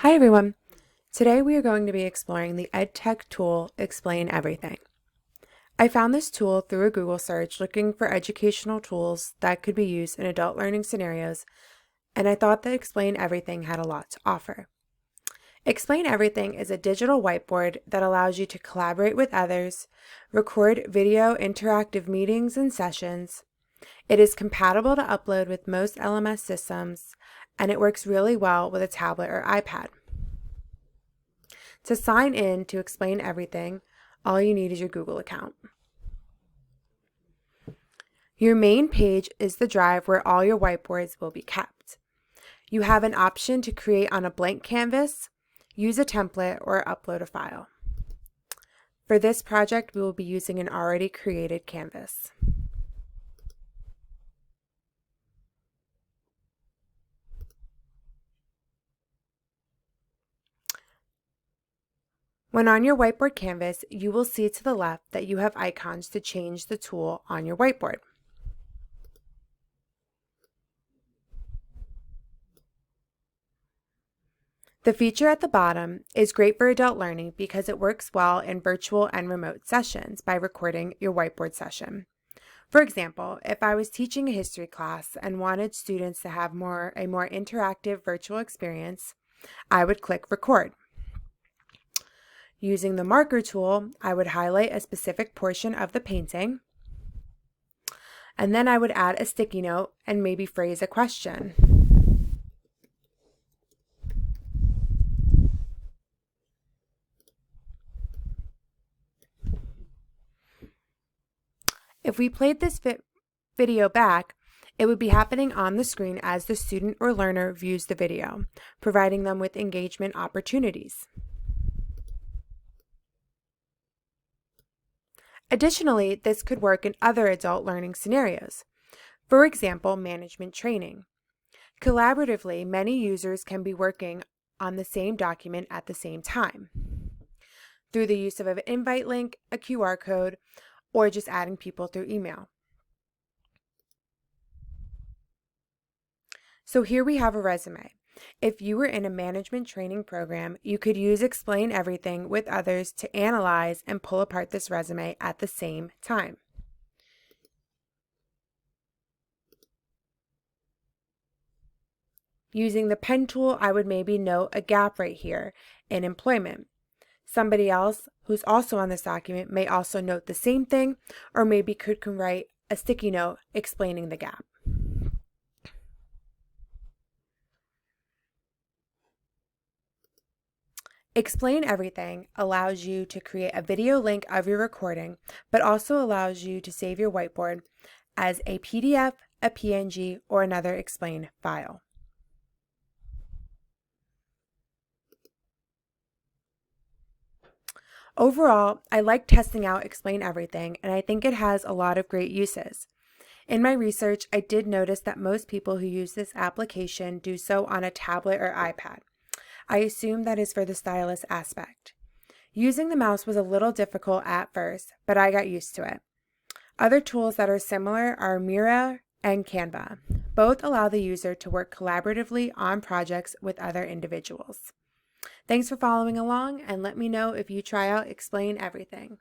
Hi everyone! Today we are going to be exploring the EdTech tool Explain Everything. I found this tool through a Google search looking for educational tools that could be used in adult learning scenarios, and I thought that Explain Everything had a lot to offer. Explain Everything is a digital whiteboard that allows you to collaborate with others, record video interactive meetings and sessions. It is compatible to upload with most LMS systems, and it works really well with a tablet or iPad. To sign in to Explain Everything, all you need is your Google account. Your main page is the drive where all your whiteboards will be kept. You have an option to create on a blank canvas, use a template, or upload a file. For this project, we will be using an already created canvas. When on your whiteboard canvas, you will see to the left that you have icons to change the tool on your whiteboard. The feature at the bottom is great for adult learning because it works well in virtual and remote sessions by recording your whiteboard session. For example, if I was teaching a history class and wanted students to have a more interactive virtual experience, I would click Record. Using the marker tool, I would highlight a specific portion of the painting, and then I would add a sticky note and maybe phrase a question. If we played this video back, it would be happening on the screen as the student or learner views the video, providing them with engagement opportunities. Additionally, this could work in other adult learning scenarios. For example, management training. Collaboratively, many users can be working on the same document at the same time through the use of an invite link, a QR code, or just adding people through email. So here we have a resume. If you were in a management training program, you could use Explain Everything with others to analyze and pull apart this resume at the same time. Using the pen tool, I would maybe note a gap right here in employment. Somebody else who's also on this document may also note the same thing, or maybe could write a sticky note explaining the gap. Explain Everything allows you to create a video link of your recording, but also allows you to save your whiteboard as a PDF, a PNG, or another Explain file. Overall, I like testing out Explain Everything, and I think it has a lot of great uses. In my research, I did notice that most people who use this application do so on a tablet or iPad. I assume that is for the stylus aspect. Using the mouse was a little difficult at first, but I got used to it. Other tools that are similar are Mira and Canva. Both allow the user to work collaboratively on projects with other individuals. Thanks for following along, and let me know if you try out Explain Everything.